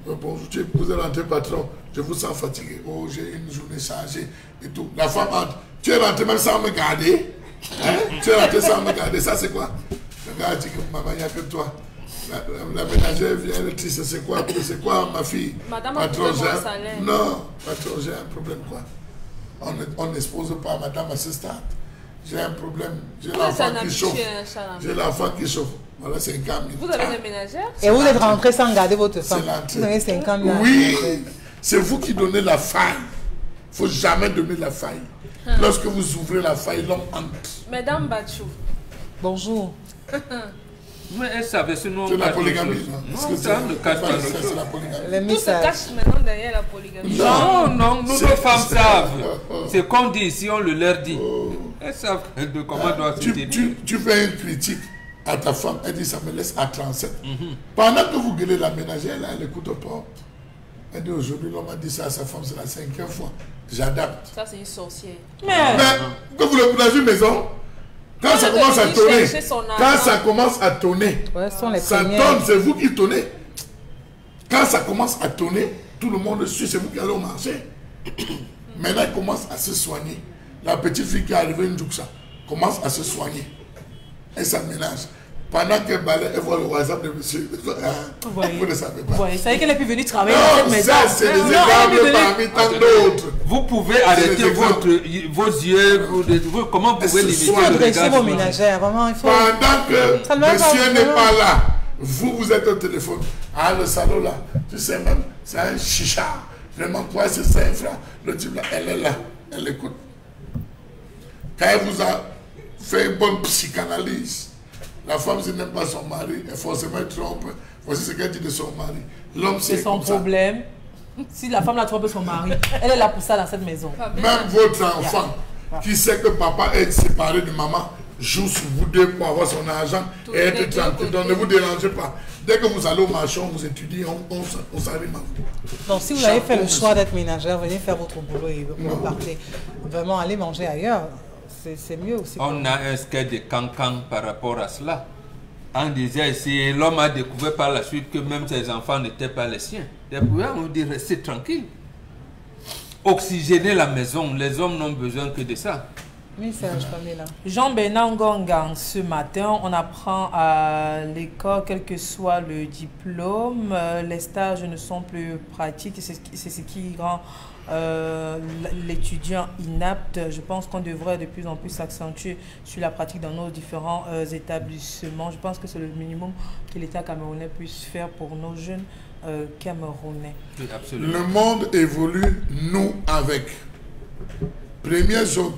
bonjour, vous êtes rentré patron, je vous sens fatigué. Oh, j'ai une journée chargée et tout. La femme entre. Tu es rentré même sans me garder. Hein? Tu es rentré sans me garder. Ça, c'est quoi? Le gars dit que maman, il n'y a que toi. La ménagère vient, elle dit, c'est quoi ma fille? Madame a trouvé mon salaire. Non, patron, j'ai un problème, quoi. On n'expose pas madame à ce stade. J'ai un problème. J'ai l'enfant qui chauffe. J'ai l'enfant qui chauffe. Voilà, 5 ans. Vous avez des ménagères? Et vous êtes rentré sans garder votre femme. C'est l'entrée. Vous avez 50 000. Oui, c'est vous qui donnez la faille. Il ne faut jamais donner la faille. Lorsque vous ouvrez la faille, l'homme entre. Mesdames Bachou. Bonjour. Mais elle savait ce nom. C'est la polygamie. Non, ça ne cache pas notre C'est chose. la polygamie. Le Tout se message. cache maintenant derrière la polygamie. Non, non, nous, C'est- nos femmes c'est- savent. C'est qu'on dit ici, on le leur dit. Elles savent de comment doit se tenir. Tu fais une critique à ta femme, elle dit ça me laisse à 37. Pendant que vous gueulez la ménagère, là, elle n'écoute pas. Elle dit aujourd'hui, l'homme a dit ça à sa femme, c'est la 5e fois. J'adapte. Ça, c'est une sorcière. Mais Mais que vous le dans une maison, quand ça Elle commence à dit tonner, chercher son quand argent. ça commence à tonner, Ouais, ce sont les ça premières. tonne, c'est vous qui tonnez. Quand ça commence à tonner, tout le monde suit, c'est vous qui allez au marché. Maintenant, elle commence à se soigner. La petite fille qui est arrivée, une Djouksa, commence à se soigner. Elle s'aménage. Pendant qu'elle balaye, elle voit le WhatsApp de monsieur. Vous ne savez pas. vous savez qu'elle est plus venue travailler dans cette Non, maison. ça, c'est des Non, elle est exemples venue- parmi tant d'autres. Vous pouvez arrêter des exemples. vos yeux, comment vous pouvez Ce limiter sont Il faut le dresser regard vos de- ménagères. Vraiment, il faut. Pendant que Ça ne va pas, monsieur n'est vraiment. pas là, vous êtes au téléphone. Ah, le salaud là, tu sais même, c'est un chicha. Vraiment, quoi, c'est ça, frère. Le type là, elle est là, elle écoute. Quand elle vous a fait une bonne psychanalyse, la femme, si n'aime pas son mari, elle forcément trompe. Voici ce qu'elle dit de son mari. L'homme, C'est c'est son comme ça. problème. Si la femme la trompe son mari, elle est là pour ça dans cette maison. Même votre enfant, qui sait que papa est séparé de maman, joue sur vous deux pour avoir son argent Tout et être les deux tranquille. Donc ne côtés. vous dérangez pas. Dès que vous allez au marché, on vous étudie, on s'arrive à vous. Donc, si vous avez fait le Chapeau, choix d'être ménagère, venez faire votre boulot et vous partez. Vraiment, aller manger ailleurs, c'est mieux aussi. On a un sketch de cancan par rapport à cela. On disait ici, l'homme a découvert par la suite que même ses enfants n'étaient pas les siens. Depuis, on dit restez tranquille. oxygéner la maison. Les hommes n'ont besoin que de ça. Message, Pamela. Jean-Bernard Ngongang, ce matin, on apprend à l'école, quel que soit le diplôme, les stages ne sont plus pratiques. C'est ce qui rend l'étudiant inapte. Je pense qu'on devrait de plus en plus s'accentuer sur la pratique dans nos différents établissements. Je pense que c'est le minimum que l'État camerounais puisse faire pour nos jeunes camerounais. Oui, absolument. Le monde évolue, nous avec. Première chose,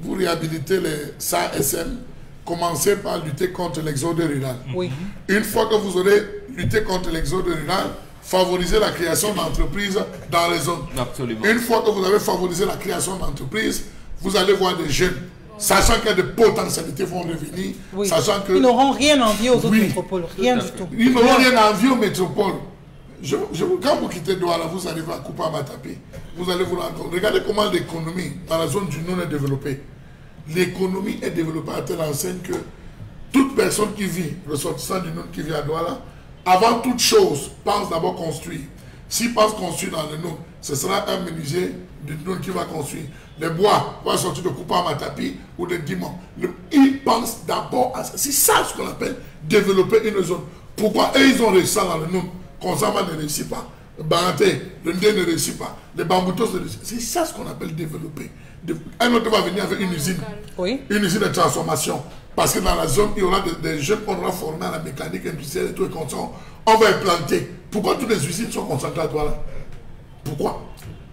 pour réhabiliter les SASM, commencez par lutter contre l'exode rural. Oui. Une fois que vous aurez lutté contre l'exode rural, favorisez la création d'entreprises dans les zones. Absolument. Une fois que vous avez favorisé la création d'entreprises, vous allez voir des jeunes, sachant qu'il y a des potentialités vont revenir, Oui. sachant que... Ils n'auront rien envie aux autres Oui. métropoles, rien du tout. Ils n'auront rien à envier aux métropoles. Quand vous quittez Douala, vous arrivez à Coupa Matapi, vous allez vous rendre compte. Regardez comment l'économie dans la zone du Nord est développée. L'économie est développée à telle enseigne que toute personne qui vit, ressortissant du Nord qui vit à Douala, avant toute chose, pense d'abord construire. S'il pense construire dans le Nord, ce sera un menuisier du Nord qui va construire. Les bois vont sortir de Coupa Matapi ou de Dimon. Ils pensent d'abord à ça. C'est ça ce qu'on appelle développer une zone. Pourquoi eux, ils ont réussi ça dans le Nord? Consama ne réussit pas, Banté, le Ndé ne réussit pas, les Bamboutos ne réussissent pas. C'est ça ce qu'on appelle développer. Un autre va venir avec une usine, Oui. une usine de transformation. Parce que dans la zone, il y aura des jeunes qu'on aura formés à la mécanique industrielle et tout, et on va implanter. Pourquoi toutes les usines sont concentrées à Douala? Pourquoi?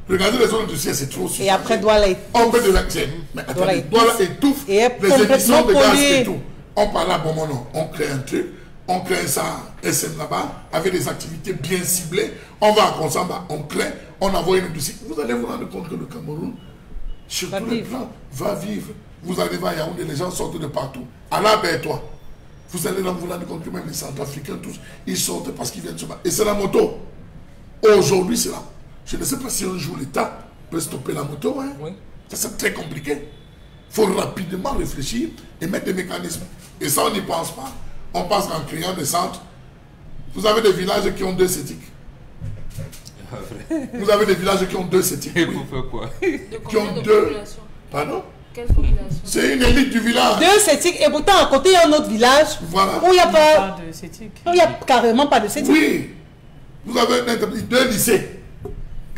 Regardez les zones industrielles, c'est trop suffisant. Et après, Douala est... On peut de l'accès. Mais attendez, Douala étouffe Et est les émissions de gaz polluée. et tout. On parle là, bon, non, on crée un truc. On crée ça SM là-bas, avec des activités bien ciblées. On va à Consamba, on crée, on envoie une industrie. Vous allez vous rendre compte que le Cameroun, sur tous les plans, va vivre. Vous arrivez à Yaoundé, les gens sortent de partout. À la baie, toi. Vous allez là vous rendre compte que même les Centrafricains, tous, ils sortent parce qu'ils viennent se battre. Et c'est la moto. Aujourd'hui, c'est là. Je ne sais pas si un jour l'État peut stopper la moto. Hein. Oui. Ça, c'est très compliqué. Il faut rapidement réfléchir et mettre des mécanismes. Et ça, on n'y pense pas. On passe en créant des centres. Vous avez des villages qui ont 2 cétiques. Vous avez des villages qui ont 2 cétiques. Et Oui. vous faites quoi? Qui ont 2. Pardon? Quelle population? C'est une élite du village. 2 cétiques, et pourtant à côté il y a un autre village Voilà. où il n'y a Pas pas... de cétique. où il n'y a carrément pas de cétique. Oui. Vous avez 2 lycées.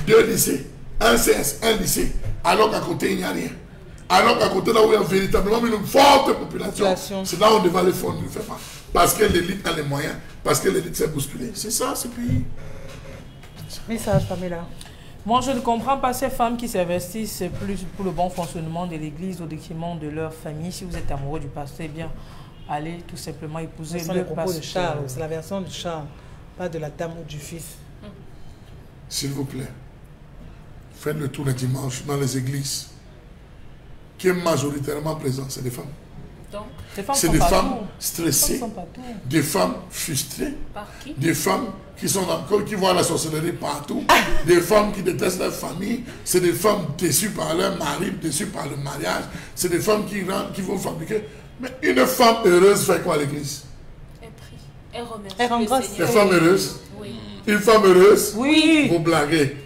2 lycées. Un CS, un lycée. Alors qu'à côté, il n'y a rien. Alors qu'à côté, là où il y a véritablement une forte population, c'est là où on devait aller fondre, on ne le fait pas. Parce que l'élite a les moyens, parce que l'élite s'est bousculée. C'est ça, ce pays. Message, Pamela. Moi, je ne comprends pas ces femmes qui s'investissent plus pour le bon fonctionnement de l'église au détriment de leur famille. Si vous êtes amoureux du pasteur, eh bien, allez tout simplement épouser Ce sont le les propos de pasteur. Charles, c'est la version de Charles, pas de la dame ou du fils. S'il vous plaît, faites le tour les dimanches dans les églises. Qui est majoritairement présent, c'est des femmes. Donc, C'est des femmes stressées, sont partout. des femmes frustrées, par qui? des femmes qui sont encore, qui voient la sorcellerie partout, des femmes qui détestent leur famille, c'est des femmes déçues par leur mari, déçues par le mariage, c'est des femmes qui vont fabriquer. Mais une femme heureuse fait quoi à l'église? Elle prie. Elle remercie Elle rend le grâce. Une Seigneur. femme heureuse? Oui. Une femme heureuse? Oui. Vous blaguez.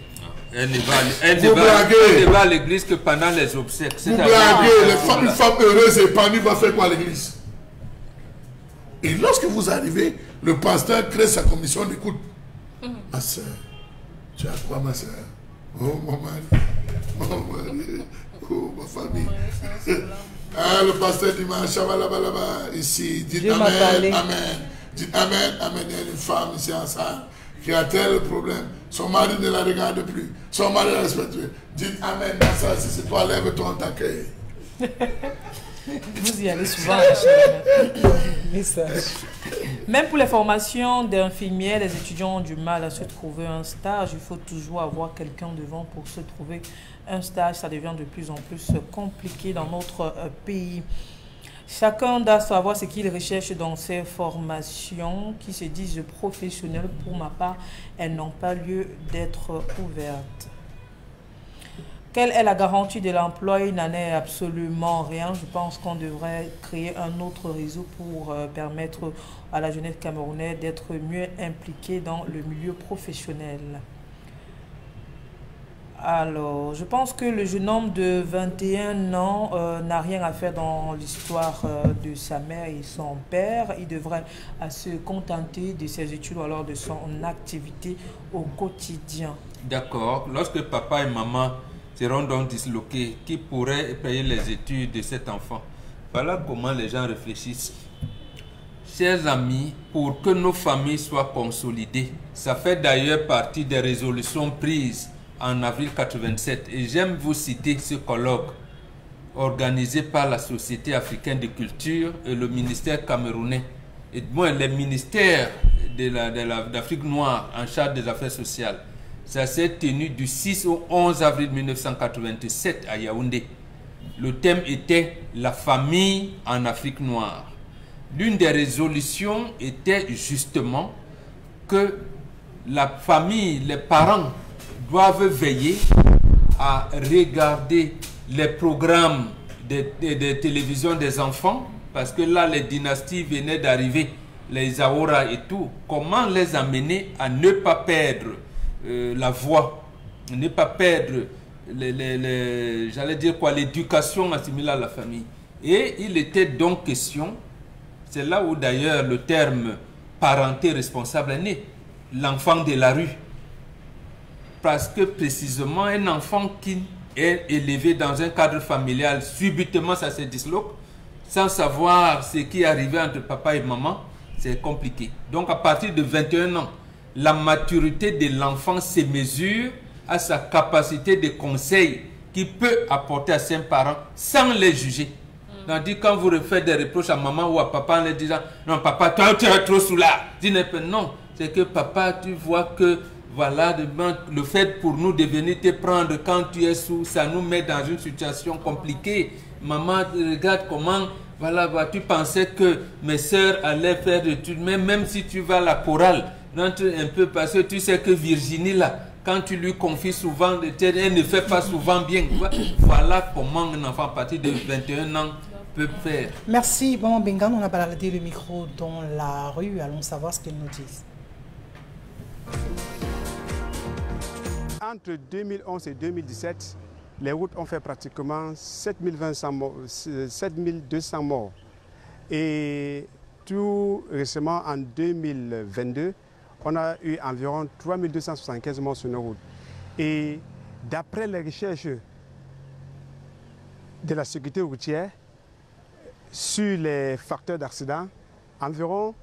Elle ne Vous blaguez. va à l'église que pendant les obsèques. Vous C'est-à-dire- blaguez. Une femme heureuse et épanouie va faire quoi à l'église? Et lorsque vous arrivez, le pasteur crée sa commission d'écoute. Ma soeur, tu as quoi, ma soeur? Oh, mon mari. Mon mari. Oh, ma famille. Ah, le pasteur dit, là-bas, ici, dites Dieu m'a Amen, parlé. Amen. Dites Amen, Amen. Il y a une femme ici en salle qui a tel problème. Son mari ne la regarde plus. Son mari la respecte plus. Dites Amen, ma soeur, si c'est toi, lève-toi, on t'accueille. Vous y allez souvent, ma chère. Message. Même pour les formations d'infirmières, les étudiants ont du mal à se trouver un stage. Il faut toujours avoir quelqu'un devant pour se trouver un stage. Ça devient de plus en plus compliqué dans notre pays. Chacun doit savoir ce qu'il recherche dans ces formations qui se disent professionnelles. Pour ma part, elles n'ont pas lieu d'être ouvertes. Quelle est la garantie de l'emploi? Il n'en est absolument rien. Je pense qu'on devrait créer un autre réseau pour permettre à la jeunesse camerounaise d'être mieux impliquée dans le milieu professionnel. Alors, je pense que le jeune homme de 21 ans n'a rien à faire dans l'histoire de sa mère et son père. Il devrait se contenter de ses études ou alors de son activité au quotidien. D'accord. Lorsque papa et maman seront donc disloqués, qui pourrait payer les études de cet enfant? Voilà comment les gens réfléchissent. Chers amis, pour que nos familles soient consolidées, ça fait d'ailleurs partie des résolutions prises en avril 87. Et j'aime vous citer ce colloque organisé par la Société africaine de culture et le ministère camerounais. Et moi, les ministères d'Afrique noire en charge des affaires sociales. Ça s'est tenu du 6 au 11 avril 1987 à Yaoundé. Le thème était la famille en Afrique noire. L'une des résolutions était justement que la famille, les parents doivent veiller à regarder les programmes de télévision des enfants, parce que là, les dynasties venaient d'arriver, les Aora et tout. Comment les amener à ne pas perdre la voix, ne pas perdre, j'allais dire quoi, l'éducation assimilée à la famille. Et il était donc question, c'est là où d'ailleurs le terme parenté responsable est né, l'enfant de la rue. Parce que précisément un enfant qui est élevé dans un cadre familial, subitement ça se disloque, sans savoir ce qui est arrivé entre papa et maman, c'est compliqué. Donc à partir de 21 ans, la maturité de l'enfant se mesure à sa capacité de conseil qu'il peut apporter à ses parents sans les juger. Tandis que quand vous faites des reproches à maman ou à papa en leur disant « Non, papa, toi, tu es trop sous là !» Non, c'est que papa, tu vois que voilà, le fait pour nous de venir te prendre quand tu es sous, ça nous met dans une situation compliquée. Maman, regarde comment, voilà, tu pensais que mes soeurs allaient faire des études, mais même si tu vas à la chorale, rentre un peu parce que tu sais que Virginie là, quand tu lui confies souvent des terres, elle ne fait pas souvent bien. Voilà comment un enfant à partir de 21 ans peut faire. Merci. Bon, Bengan, on a baladé le micro dans la rue. Allons savoir ce qu'ils nous disent. Entre 2011 et 2017, les routes ont fait pratiquement 7200 morts. Et tout récemment, en 2022, on a eu environ 3275 morts sur nos routes. Et d'après les recherches de la sécurité routière sur les facteurs d'accident, environ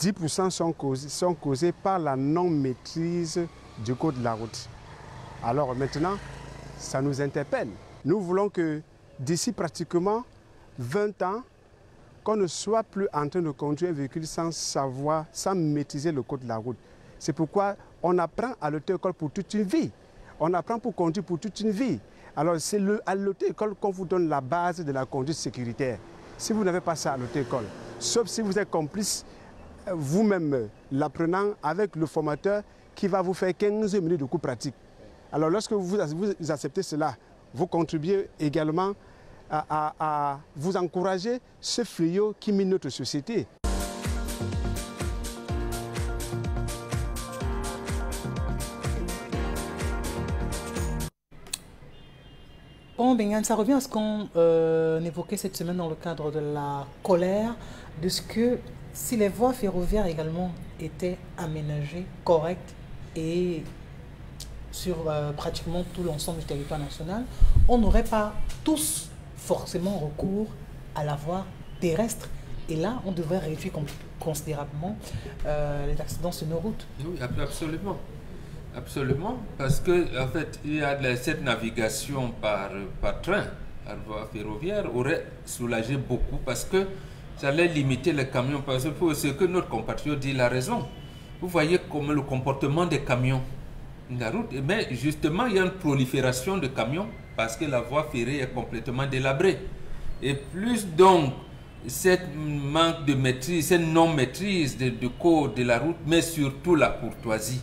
10% sont causés par la non-maîtrise du code de la route. Alors maintenant, ça nous interpelle. Nous voulons que d'ici pratiquement 20 ans, qu'on ne soit plus en train de conduire un véhicule sans savoir, sans maîtriser le code de la route. C'est pourquoi on apprend à l'auto-école pour toute une vie. On apprend pour conduire pour toute une vie. Alors c'est à l'auto-école qu'on vous donne la base de la conduite sécuritaire. Si vous n'avez pas ça à l'auto-école, sauf si vous êtes complice vous-même l'apprenant avec le formateur qui va vous faire 15 minutes de cours pratiques. Alors lorsque vous acceptez cela, vous contribuez également à vous encourager ce fléau qui mine notre société. Bon, Bengan, ça revient à ce qu'on évoquait cette semaine dans le cadre de la colère, de ce que si les voies ferroviaires également étaient aménagées, correctes et sur pratiquement tout l'ensemble du territoire national, on n'aurait pas tous forcément recours à la voie terrestre. Et là, on devrait réduire considérablement les accidents sur nos routes. Oui, absolument. Absolument. Parce que, en fait, il y a cette navigation par train, par voie ferroviaire, aurait soulagé beaucoup parce que ça allait limiter les camions. Parce que ce que notre compatriote dit, il a raison. Vous voyez comme le comportement des camions. La route, mais justement, il y a une prolifération de camions parce que la voie ferrée est complètement délabrée. Et plus donc, cette manque de maîtrise, cette non-maîtrise du code de la route, mais surtout la courtoisie.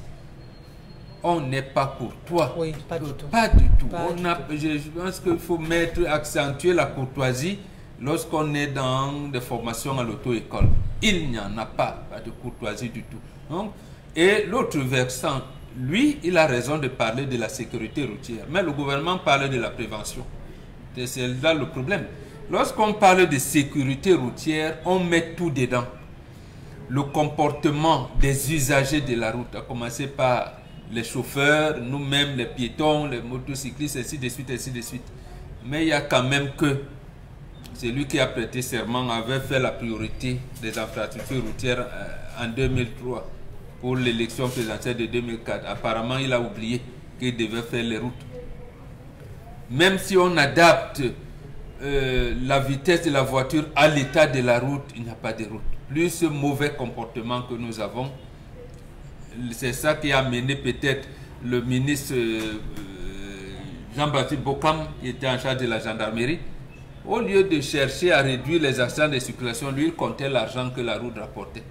On n'est pas courtois. Oui, pas du tout. Pas du tout. Je pense qu'il faut accentuer la courtoisie lorsqu'on est dans des formations à l'auto-école. Il n'y en a pas de courtoisie du tout. Donc, et l'autre versant, lui, il a raison de parler de la sécurité routière, mais le gouvernement parle de la prévention. C'est là le problème. Lorsqu'on parle de sécurité routière, on met tout dedans. Le comportement des usagers de la route, à commencer par les chauffeurs, nous-mêmes, les piétons, les motocyclistes, ainsi de suite, ainsi de suite. Mais il y a quand même que celui qui a prêté serment avait fait la priorité des infrastructures routières en 2003 pour l'élection présidentielle de 2004. Apparemment, il a oublié qu'il devait faire les routes. Même si on adapte la vitesse de la voiture à l'état de la route, il n'y a pas de route. Plus ce mauvais comportement que nous avons, c'est ça qui a amené peut-être le ministre Jean-Baptiste Bokam, qui était en charge de la gendarmerie. Au lieu de chercher à réduire les accidents de circulation, lui, il comptait l'argent que la route rapportait.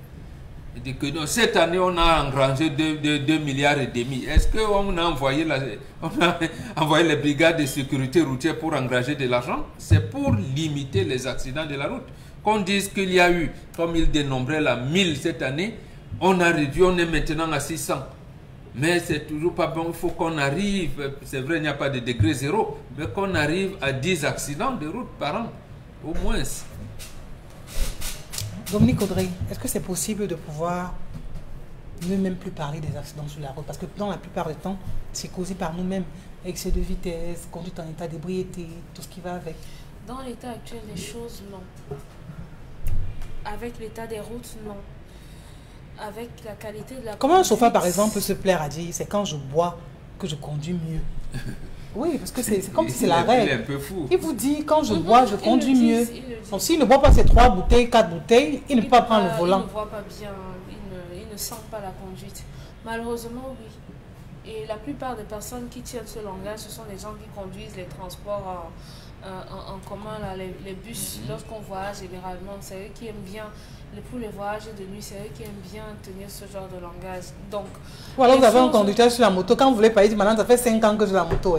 Il dit que non, cette année, on a engrangé 2,5 milliards. Est-ce qu'on a envoyé les brigades de sécurité routière pour engranger de l'argent? C'est pour limiter les accidents de la route. Qu'on dise qu'il y a eu, comme il dénombrait la 1000 cette année, on a réduit, on est maintenant à 600. Mais c'est toujours pas bon, il faut qu'on arrive, c'est vrai, il n'y a pas de degré zéro, mais qu'on arrive à 10 accidents de route par an, au moins. Dominique Audrey, est-ce que c'est possible de pouvoir ne même plus parler des accidents sur la route? Parce que dans la plupart du temps, c'est causé par nous-mêmes, excès de vitesse, conduite en état d'ébriété, tout ce qui va avec. Dans l'état actuel des choses, non. Avec l'état des routes, non. Avec la qualité de la Comment un chauffeur, par exemple, peut se plaire à dire c'est quand je bois que je conduis mieux? Oui, parce que c'est comme si c'est la règle. Il est un peu fou. Il vous dit quand je bois, je conduis mieux. Donc s'il ne boit pas ses 3 bouteilles, 4 bouteilles, il ne peut pas prendre le volant. Il ne voit pas bien, il ne sent pas la conduite. Malheureusement, oui. Et la plupart des personnes qui tiennent ce langage, ce sont les gens qui conduisent les transports en commun, là, les bus. Lorsqu'on voyage généralement, c'est eux qui aiment bien. Pour les voyages de nuit, c'est eux qui aiment bien tenir ce genre de langage. Donc, ou alors vous avez un conducteur sur la moto, quand vous voulez pas dire maintenant ça fait 5 ans que j'ai la moto.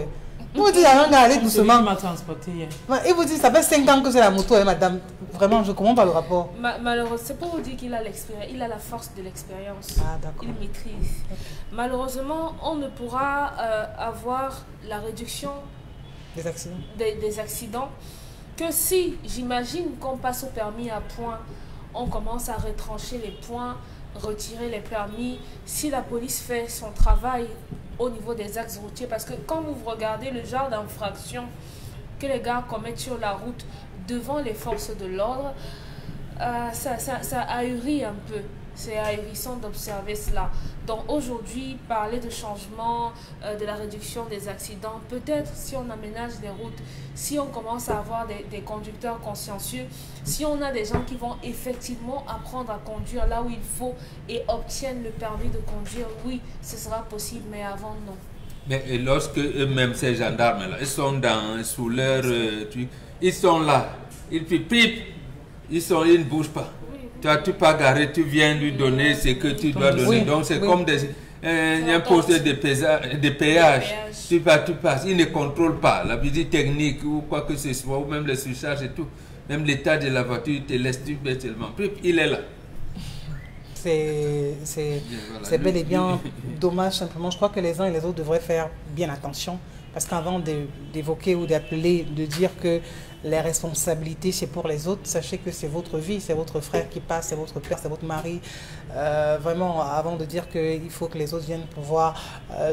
Vous dites allez doucement. Il vous dit ça fait 5 ans que j'ai la moto, madame. Vraiment, je ne comprends pas le rapport. Malheureusement, c'est pour vous dire qu'il a l'expérience, il a la force de l'expérience. Ah, d'accord. Il maîtrise. Malheureusement, on ne pourra avoir la réduction des accidents que si, j'imagine, qu'on passe au permis à points, on commence à retrancher les points, retirer les permis, si la police fait son travail au niveau des axes routiers. Parce que quand vous regardez le genre d'infraction que les gars commettent sur la route devant les forces de l'ordre, ça ahurit un peu. C'est ahurissant d'observer cela. Donc aujourd'hui, parler de changement, de la réduction des accidents, peut-être si on aménage des routes, si on commence à avoir des conducteurs consciencieux, si on a des gens qui vont effectivement apprendre à conduire là où il faut et obtiennent le permis de conduire, oui, ce sera possible, mais avant, non. Mais lorsque eux-mêmes, ces gendarmes-là, ils sont sous leur truc, ils sont là, ils pipent, ils ne bougent pas. Toi, tu pas garé, tu viens lui donner ce que tu dois donner. Oui, donc c'est comme un poste de péage. Tu passes. Il ne contrôle pas la visite technique ou quoi que ce soit, ou même les surcharges et tout. Même l'état de la voiture, il te laisse tu fais seulement. Il est là. C'est bel et bien dommage simplement. Je crois que les uns et les autres devraient faire bien attention. Parce qu'avant d'évoquer ou d'appeler, de dire que les responsabilités, c'est pour les autres, sachez que c'est votre vie, c'est votre frère qui passe, c'est votre père, c'est votre mari. Vraiment, avant de dire qu'il faut que les autres viennent pouvoir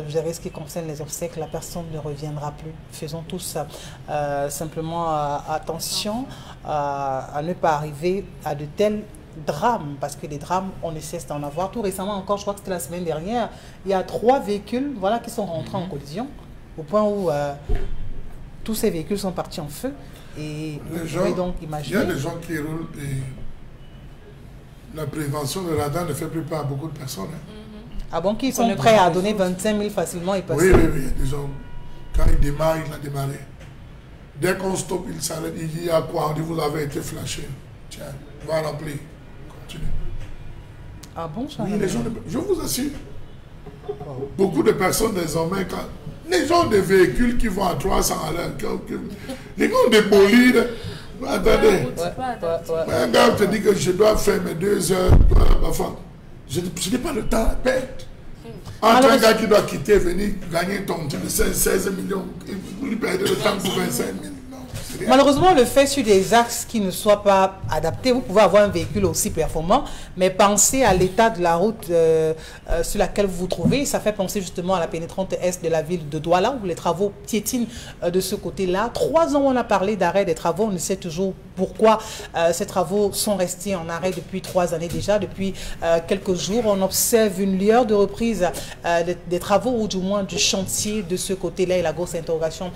gérer ce qui concerne les obsèques, la personne ne reviendra plus. Faisons tous simplement attention à ne pas arriver à de tels drames, parce que des drames, on ne cesse d'en avoir. Tout récemment encore, je crois que c'était la semaine dernière, il y a 3 véhicules qui sont rentrés en collision, au point où tous ces véhicules sont partis en feu. Et vous pouvez donc imaginer... Il y a des gens qui roulent et la prévention de radar ne fait plus pas à beaucoup de personnes. Ah bon, qui sont prêts à donner 25 000 facilement et passer? Oui, il y a des gens, quand il démarre, il a démarré. Dès qu'on stoppe, il s'arrête, il dit à quoi? On dit vous avez été flashé. Tiens, va remplir. Continue. Ah bon, ça? Oui, les gens, je vous assure. Beaucoup de personnes désormais, quand les gens des véhicules qui vont à 300 à l'heure, les gens des bolides, attendez, un gars te dit que je dois faire mes 2 heures, enfin, je n'ai pas le temps à perdre. Entre un gars qui doit quitter, venir gagner ton 16 millions, vous lui perdez le temps pour 25 000. Malheureusement, le fait sur des axes qui ne soient pas adaptés, vous pouvez avoir un véhicule aussi performant, mais pensez à l'état de la route sur laquelle vous vous trouvez. Ça fait penser justement à la pénétrante est de la ville de Douala, où les travaux piétinent de ce côté-là. 3 ans, on a parlé d'arrêt des travaux. On ne sait toujours pourquoi ces travaux sont restés en arrêt depuis 3 années déjà. Depuis quelques jours, on observe une lueur de reprise des travaux, ou du moins du chantier de ce côté-là. Et la grosse interrogation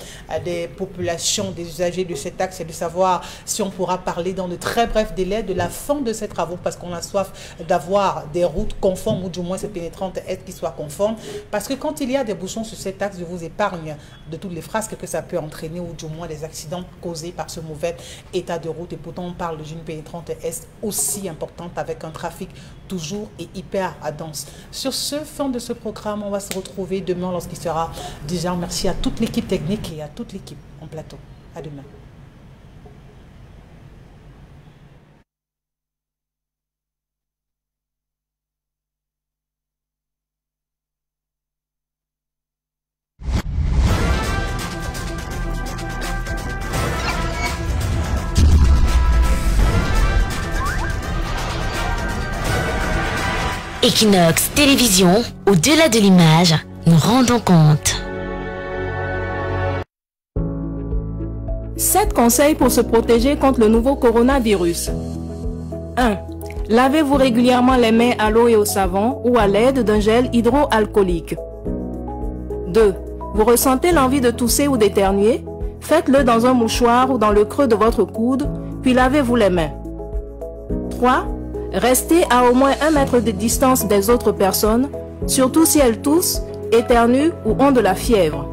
des populations, des usagers de cet axe, c'est de savoir si on pourra parler dans de très brefs délais de la fin de ces travaux, parce qu'on a soif d'avoir des routes conformes, ou du moins ces pénétrantes est qui soient conformes, parce que quand il y a des bouchons sur cet axe, je vous épargne de toutes les frasques que ça peut entraîner, ou du moins des accidents causés par ce mauvais état de route. Et pourtant on parle d'une pénétrante est aussi importante, avec un trafic toujours et hyper dense. Sur ce, fin de ce programme, on va se retrouver demain lorsqu'il sera déjà. Merci à toute l'équipe technique et à toute l'équipe en plateau. À demain. Equinox Télévision, au-delà de l'image, nous rendons compte. 7 conseils pour se protéger contre le nouveau coronavirus. 1. Lavez-vous régulièrement les mains à l'eau et au savon ou à l'aide d'un gel hydroalcoolique. 2. Vous ressentez l'envie de tousser ou d'éternuer? Faites-le dans un mouchoir ou dans le creux de votre coude, puis lavez-vous les mains. 3. Restez à au moins 1 mètre de distance des autres personnes, surtout si elles toussent, éternuent ou ont de la fièvre.